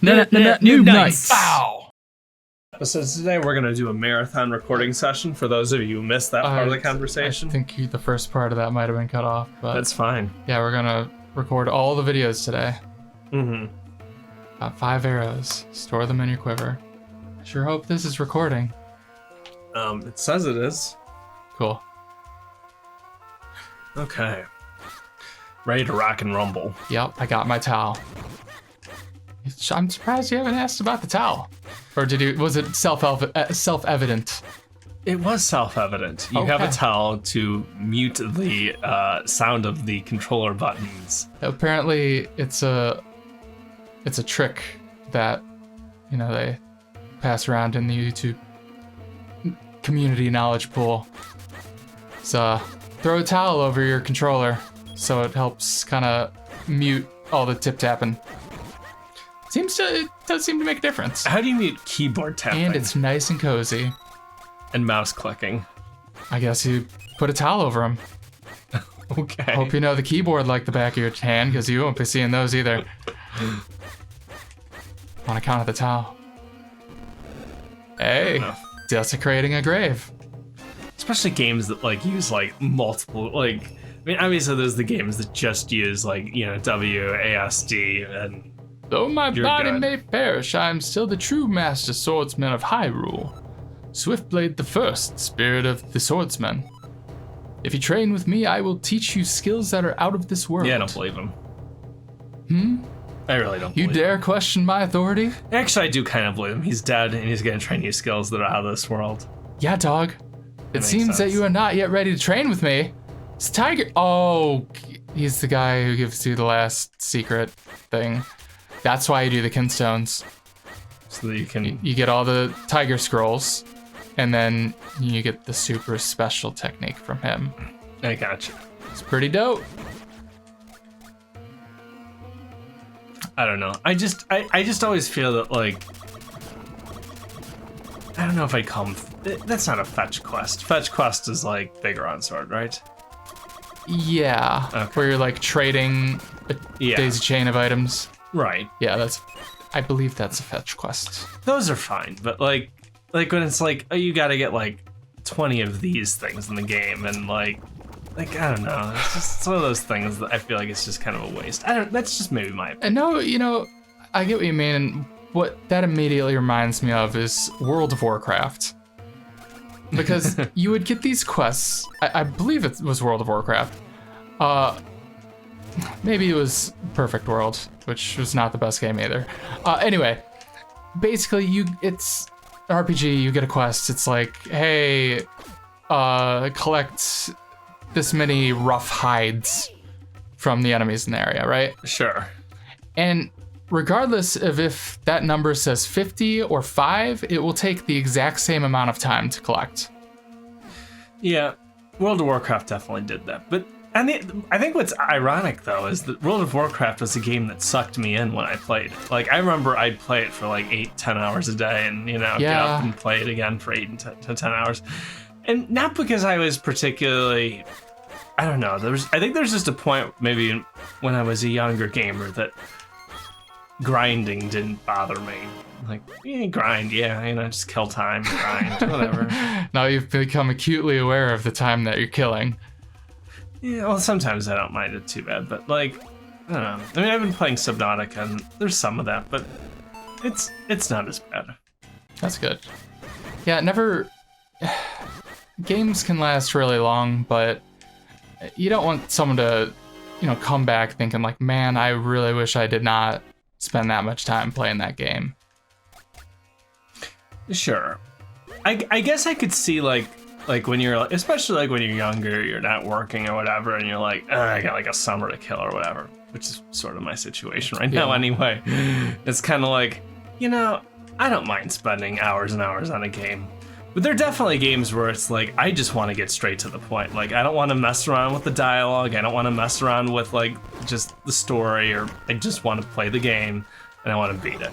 Noob Nights. Bow. So today we're gonna do a marathon recording session for those of you who missed that part of the conversation. I think the first part of that might have been cut off, but that's fine. Yeah, we're gonna record all the videos today. Mm-hmm. Got 5 arrows. Store them in your quiver. I sure hope this is recording. It says it is. Cool. Okay. Ready to rock and rumble. Yep, I got my towel. I'm surprised you haven't asked about the towel. Or was it self-evident? It was self-evident. You have a towel to mute the sound of the controller buttons. Apparently, it's a trick that, they pass around in the YouTube community knowledge pool. So, throw a towel over your controller so it helps kind of mute all the tip-tapping. It does seem to make a difference. How do you mute keyboard tapping? And it's nice and cozy. And mouse clicking. I guess you put a towel over them. Okay. Hope you know the keyboard like the back of your hand, because you won't be seeing those either. On account of the towel. Hey, desecrating a grave. Especially games that use multiple obviously there's the games that just use WASD and. Though my body may perish, I am still the true master swordsman of Hyrule. Swiftblade the First, spirit of the swordsman. If you train with me, I will teach you skills that are out of this world. Yeah, I don't believe him. I really don't believe him. You dare question my authority? Actually, I do kind of believe him. He's dead, and he's gonna train you skills that are out of this world. Yeah, dog. It seems that you are not yet ready to train with me. It's Tiger. Oh, he's the guy who gives you the last secret thing. That's why you do the Kinstones. So that you can... You get all the Tiger Scrolls, and then you get the super special technique from him. I gotcha. It's pretty dope. I don't know. I just always feel that, I don't know if I'd call him... That's not a fetch quest. Fetch quest is, Bigger on Sword, right? Yeah. Okay. Where you're, trading a daisy chain of items. Right. Yeah, I believe that's a fetch quest. Those are fine, but when it's you gotta get 20 of these things in the game, and I don't know, it's one of those things that I feel like it's just kind of a waste. That's just maybe my opinion. No, I get what you mean, and what that immediately reminds me of is World of Warcraft. Because you would get these quests, I believe it was World of Warcraft. Maybe it was Perfect World, which was not the best game either. Anyway, basically, it's an RPG, you get a quest. It's hey, collect this many rough hides from the enemies in the area, right? Sure. And regardless of if that number says 50 or 5, it will take the exact same amount of time to collect. Yeah, World of Warcraft definitely did that, but I think what's ironic, though, is that World of Warcraft was a game that sucked me in when I played it. I remember I'd play it for 8-10 hours a day and, get up and play it again for 8 to 10 hours. And not because I was particularly, I don't know, I think there's just a point maybe when I was a younger gamer that grinding didn't bother me. Grind, just kill time, grind, whatever. Now you've become acutely aware of the time that you're killing. Yeah, well, sometimes I don't mind it too bad, but I don't know. I mean, I've been playing Subnautica, and there's some of that, but it's not as bad. That's good. Yeah, games can last really long, but you don't want someone to, come back thinking man, I really wish I did not spend that much time playing that game. Sure. I guess I could see when you're especially when you're younger, you're not working or whatever, and you're I got a summer to kill or whatever, which is sort of my situation right now anyway. It's kind of I don't mind spending hours and hours on a game, but there are definitely games where it's I just want to get straight to the point. I don't want to mess around with the dialogue, I don't want to mess around with just the story, or I just want to play the game and I want to beat it.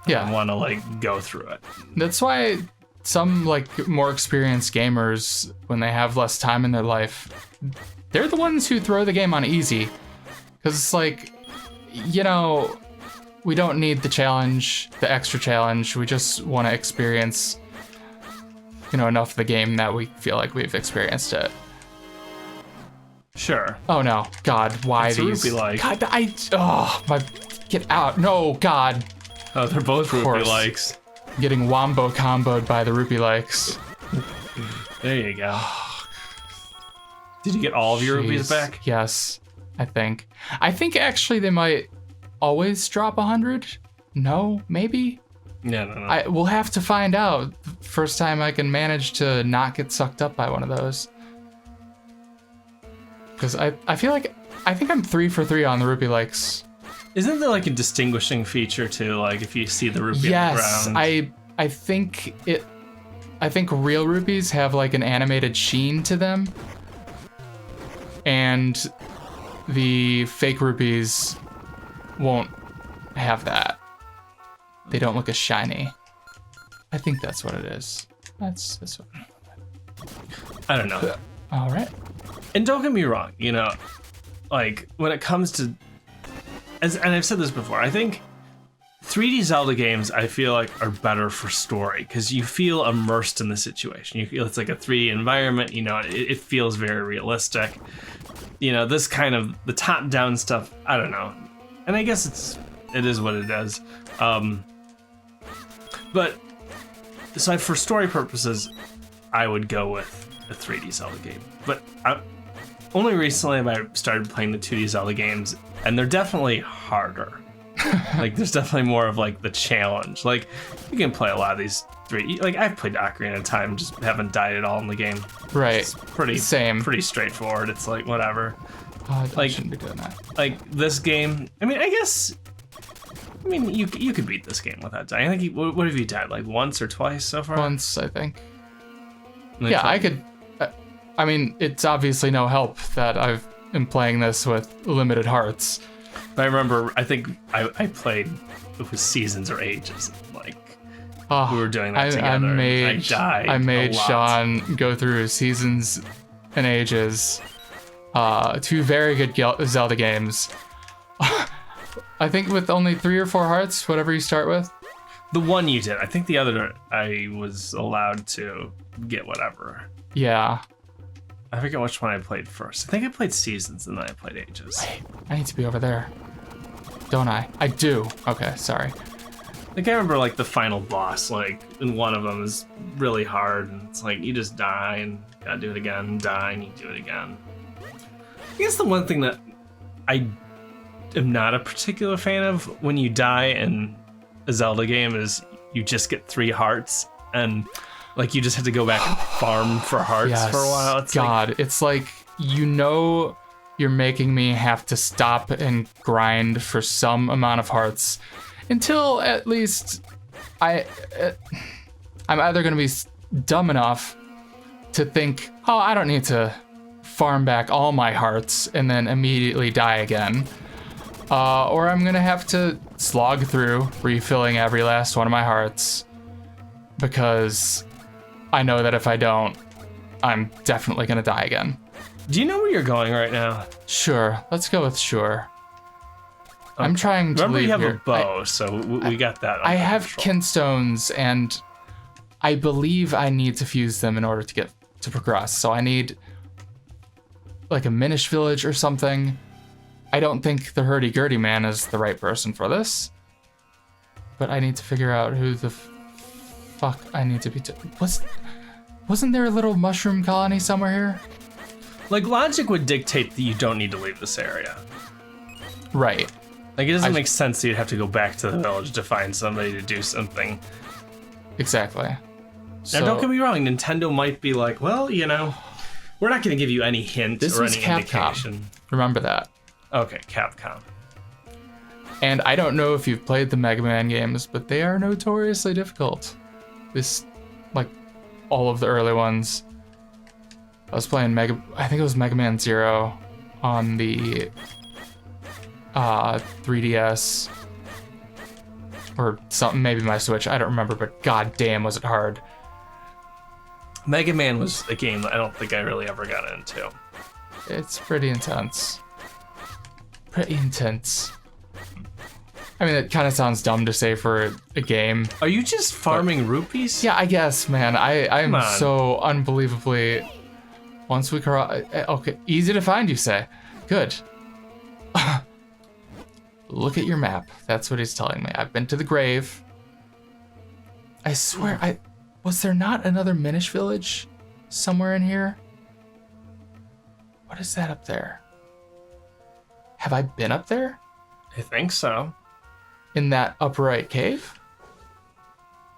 Yeah, I want to go through it. That's why some more experienced gamers, when they have less time in their life, they're the ones who throw the game on easy, because it's we don't need the challenge, the extra challenge. We just want to experience, enough of the game that we feel like we've experienced it. Sure. Oh no, God, why it's these? Rupee-Likes. God, get out. No, God. Oh, they're both Rupee-Likes. Getting Wombo comboed by the Rupee-Likes. There you go. Did you get all of your rupees back? Yes, I think. I think actually they might always drop 100. No, maybe? No. We'll have to find out. First time I can manage to not get sucked up by one of those. Because I feel like, I think I'm 3 for 3 on the Rupee-Likes. Isn't there like a distinguishing feature too? Like if you see the rupee on the ground? I think real rupees have like an animated sheen to them. And the fake rupees won't have that. They don't look as shiny. I think that's what it is. That's what. I don't know. All right. And don't get me wrong, like when it comes to, and I've said this before, I think 3D Zelda games I feel like are better for story because you feel immersed in the situation. You feel it's like a 3D environment. It feels very realistic. This kind of the top-down stuff. I don't know, and I guess it is what it is. But so for story purposes, I would go with a 3D Zelda game. But only recently have I started playing the 2D Zelda games, and they're definitely harder. Like there's definitely more of like the challenge. Like you can play a lot of these 3D. Like I've played Ocarina of Time, just haven't died at all in the game. Right. It's pretty straightforward. It's like whatever. I like shouldn't be doing that. Like this game. I guess. You could beat this game without dying. I think what have you died like once or twice so far? Once, I think. Yeah, I could. It's obviously no help that I've been playing this with limited hearts. But I remember, I think I played with Seasons or Ages. Like we were doing that together. I made Sean go through Seasons and Ages. 2 very good Zelda games. I think with only 3 or 4 hearts, whatever you start with. The one you did. I think the other I was allowed to get whatever. Yeah. I forget which one I played first. I think I played Seasons and then I played Ages. Wait, I need to be over there. Don't I? I do. Okay, sorry. Like I remember like the final boss, like in one of them is really hard and it's like you just die and gotta do it again, die and you do it again. I guess the one thing that I am not a particular fan of when you die in a Zelda game is you just get 3 hearts and like you just have to go back and farm for hearts for a while. It's like you're making me have to stop and grind for some amount of hearts until at least I'm either going to be dumb enough to think, oh, I don't need to farm back all my hearts and then immediately die again. Or I'm going to have to slog through refilling every last one of my hearts because I know that if I don't, I'm definitely going to die again. Do you know where you're going right now? Sure. Let's go with sure. Okay. I'm trying to leave here. Remember you have a bow, so we got that. I have Kinstones, and I believe I need to fuse them in order to progress. So I need like a Minish village or something. I don't think the hurdy-gurdy man is the right person for this. But I need to figure out who the fuck I need to be. Wasn't there a little mushroom colony somewhere here? Like, logic would dictate that you don't need to leave this area. Right. Like, it doesn't make sense that you'd have to go back to the village to find somebody to do something. Exactly. Now, don't get me wrong, Nintendo might be like, well, we're not going to give you any hint or any indication. Remember that. Okay, Capcom. And I don't know if you've played the Mega Man games, but they are notoriously difficult. All of the early ones. I was playing I think it was Mega Man 0 on the 3DS or something, maybe my Switch. I don't remember, but god damn, was it hard. Mega Man was a game that I don't think I really ever got into. It's pretty intense. Pretty intense. I mean, it kind of sounds dumb to say for a game. Are you just farming rupees? Yeah, I guess, man. I'm Come on. so unbelievably... Once we cross... Okay, easy to find, you say. Good. Look at your map. That's what he's telling me. I've been to the grave. I swear, was there not another Minish village somewhere in here? What is that up there? Have I been up there? I think so. In that upper right cave?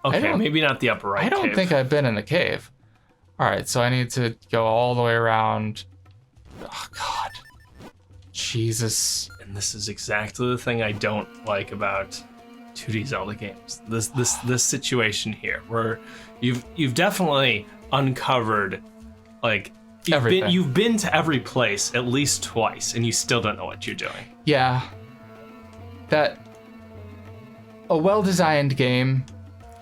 Okay, maybe not the upper right I don't cave. think I've been in the cave. All right, so I need to go all the way around. Oh, God. Jesus. And this is exactly the thing I don't like about 2D Zelda games. This situation here, where you've definitely uncovered, like, you've been to every place at least twice, and you still don't know what you're doing. Yeah. A well-designed game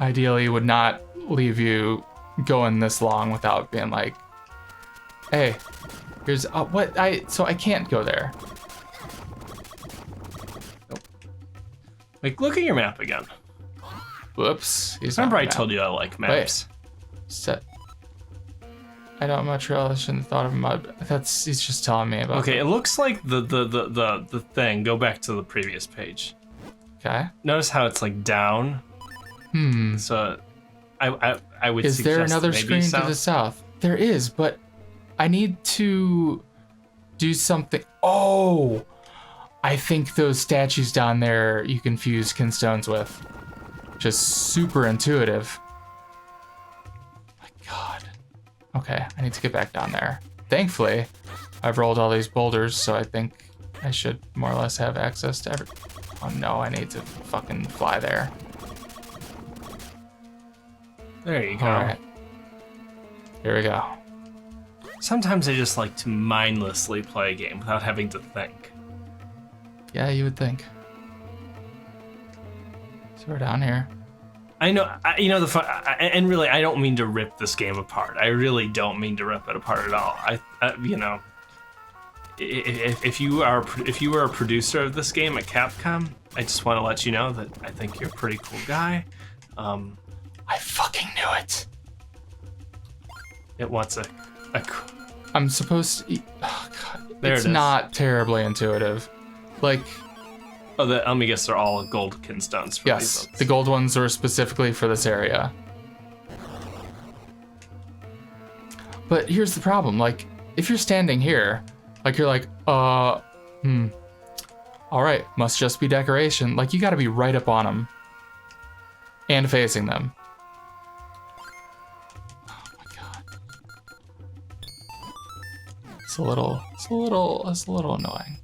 ideally would not leave you going this long without being like, hey, here's so I can't go there. Nope. Like, look at your map again. Whoops. Remember I told you I like maps. Set. I don't much relish in the thought of mud. He's just telling me about. Okay, it looks like the thing. Go back to the previous page. Okay. Notice how it's like down. So I would Is suggest there another maybe screen south. to the south? There is, but I need to do something. Oh, I think those statues down there you can fuse Kinstones with. Just super intuitive. My God. Okay, I need to get back down there. Thankfully, I've rolled all these boulders, so I think I should more or less have access to every... Oh no, I need to fucking fly there. There you go. All right. Here we go. Sometimes I just like to mindlessly play a game without having to think. Yeah, you would think. So we're down here. I know, and really, I don't mean to rip this game apart. I really don't mean to rip it apart at all. If you were a producer of this game at Capcom, I just want to let you know that I think you're a pretty cool guy. I fucking knew it. It wants a I'm supposed to... Oh, God. There It's it is. not terribly intuitive. Like, let me guess, they're all Gold Kinstones for yes, these ones. the gold ones are specifically for this area. But here's the problem. Like, if you're standing here, like, you're like, all right, must just be decoration. Like, you gotta be right up on them. And facing them. Oh my God. It's a little annoying.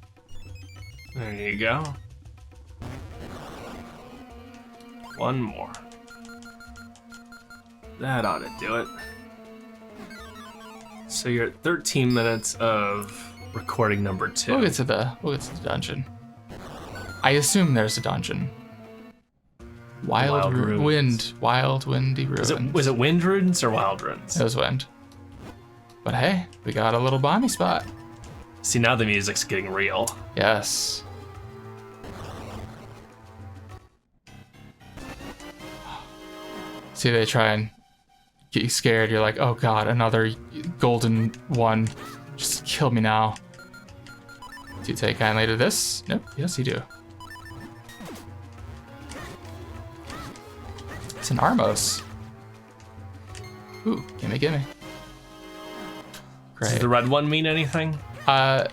There you go. One more. That ought to do it. So you're at 13 minutes of recording number 2. We'll get to the dungeon. I assume there's a dungeon. Wild ruins. windy ruins. Was it wind runes or wild runes? It was wind. But hey, we got a little bomby spot. See, now the music's getting real. Yes. See, they try and get you scared. You're like, oh God, another golden one. Just kill me now. Do you take kindly to this? Nope. Yes, you do. It's an Armos. Ooh, gimme, gimme. Does Great. the red one mean anything? I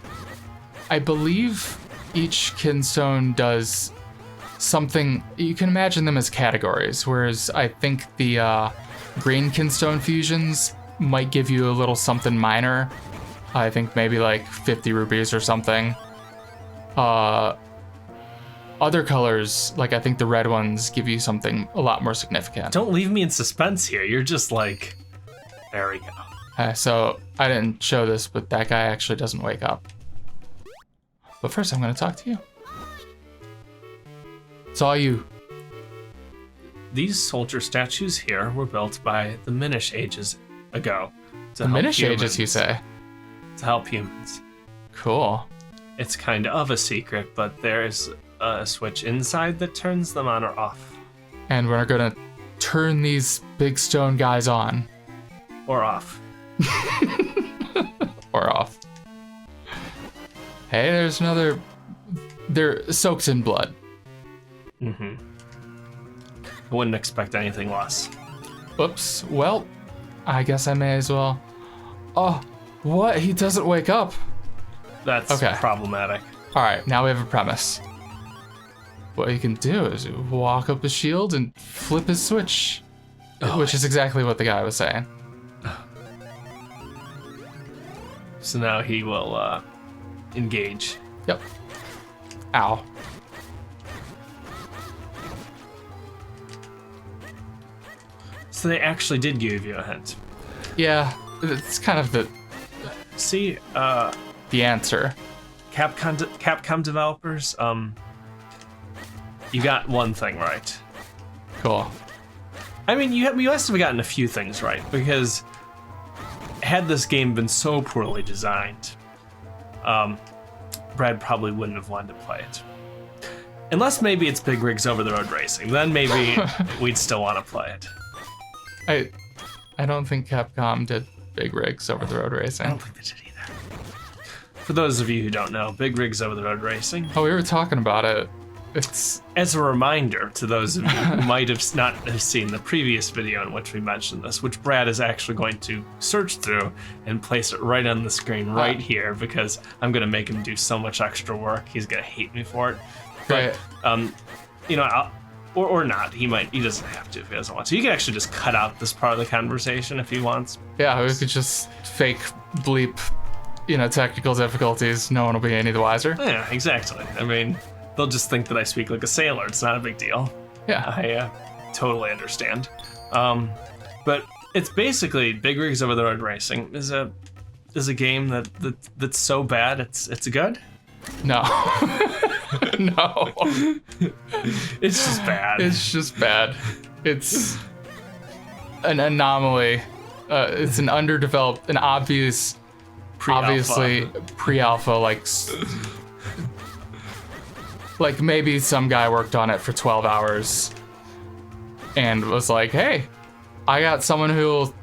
believe each Kinstone does something. You can imagine them as categories, whereas I think the green Kinstone fusions might give you a little something minor. I think maybe like 50 rupees or something. Other colors, like I think the red ones, give you something a lot more significant. Don't leave me in suspense here. You're just like, there we go. So I didn't show this, but that guy actually doesn't wake up. But first I'm gonna talk to you. It's all you. These soldier statues here were built by the Minish ages ago. The Minish ages, you say? To help humans. Cool. It's kind of a secret, but there's a switch inside that turns them on or off. And we're gonna turn these big stone guys on. Or off. Or off. Hey, there's another. They're soaked in blood. I wouldn't expect anything less. Oops. Well, I guess I may as well. Oh, what? He doesn't wake up. That's okay. Problematic. All right, now we have a premise. What you can do is walk up the shield and flip his switch, which is exactly what the guy was saying. So now he will engage. Yep. Ow. So they actually did give you a hint. Yeah, it's kind of the See, answer. Capcom developers, you got one thing right. Cool. I mean, you must have gotten a few things right, because had this game been so poorly designed, Brad probably wouldn't have wanted to play it. Unless maybe it's Big Rigs Over the Road Racing, then maybe we'd still want to play it. I don't think Capcom did Big Rigs Over the Road Racing. I don't think they did either. For those of you who don't know, Big Rigs Over the Road Racing. Oh, we were talking about it. It's as a reminder to those of you who might have not have seen the previous video in which we mentioned this, which Brad is actually going to search through and place it right on the screen right here, because I'm going to make him do so much extra work. He's going to hate me for it. But, you know, or not. He doesn't have to if he doesn't want to. You can actually just cut out this part of the conversation if he wants. Yeah, we could just fake bleep, you know, technical difficulties. No one will be any the wiser. Yeah, exactly. I mean, they'll just think that I speak like a sailor. It's not a big deal. Yeah. I totally understand. But it's basically Big Rigs Over the Road Racing is a game that's so bad it's good. No. No. It's just bad. It's just bad. It's an anomaly. It's an underdeveloped, an obviously pre-alpha, like maybe some guy worked on it for 12 hours and was like, hey, I got someone who'll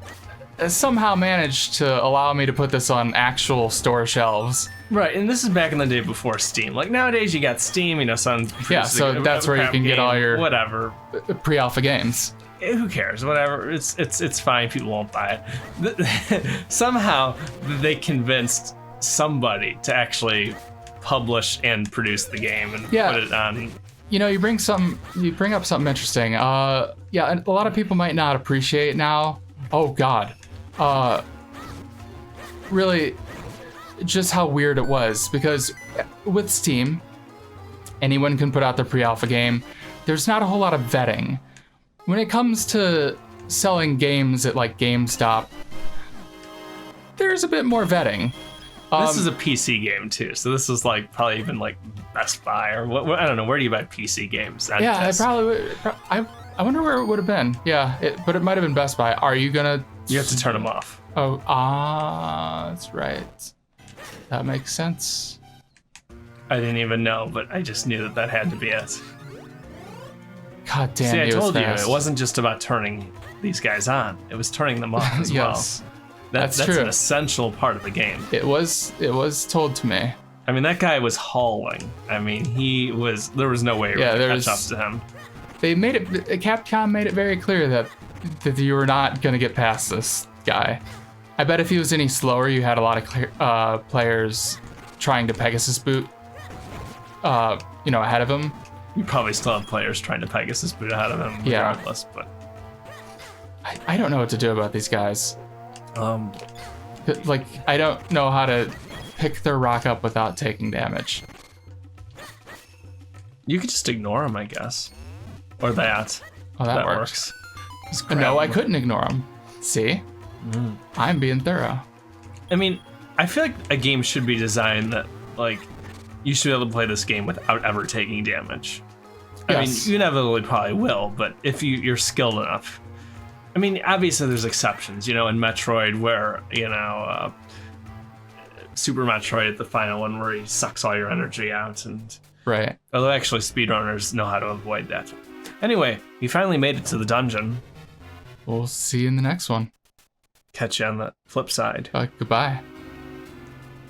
somehow managed to allow me to put this on actual store shelves. Right, and this is back in the day before Steam. Like nowadays, you got Steam, you know, so that's where you can get all your whatever pre-alpha games. Who cares? Whatever. It's fine. People won't buy it. Somehow they convinced somebody to actually publish and produce the game and put it on. You know, you bring up something interesting. And a lot of people might not appreciate now. Oh God. Really, just how weird it was, because with Steam, anyone can put out their pre-alpha game. There's not a whole lot of vetting. When it comes to selling games at like GameStop, there's a bit more vetting. This is a PC game too, so this is like probably even like Best Buy or what, I don't know. Where do you buy PC games? Yeah, I probably would. I wonder where it would have been. Yeah, but it might have been Best Buy. Are you gonna? You have to turn them off. Oh, that's right. That makes sense. I didn't even know, but I just knew that had to be it. God damn. See, I told you it wasn't just about turning these guys on; it was turning them off as yes, well. That's true. An essential part of the game. It was told to me. I mean, that guy was hauling. I mean, there was no way to catch up to him. Capcom made it very clear that you were not going to get past this guy. I bet if he was any slower, you had a lot of players trying to Pegasus boot, ahead of him. You probably still have players trying to Pegasus boot ahead of him regardless, but I don't know what to do about these guys. Like, I don't know how to pick their rock up without taking damage. You could just ignore them, I guess. Or that. Oh, that works. No, I couldn't ignore them. See? I'm being thorough. I mean, I feel like a game should be designed that, like, you should be able to play this game without ever taking damage. Yes. I mean, you inevitably probably will, but if you're skilled enough. I mean, obviously there's exceptions, in Metroid where, Super Metroid, the final one where he sucks all your energy out, and Right. Although actually speedrunners know how to avoid that. Anyway, we finally made it to the dungeon. We'll see you in the next one. Catch you on the flip side. Goodbye.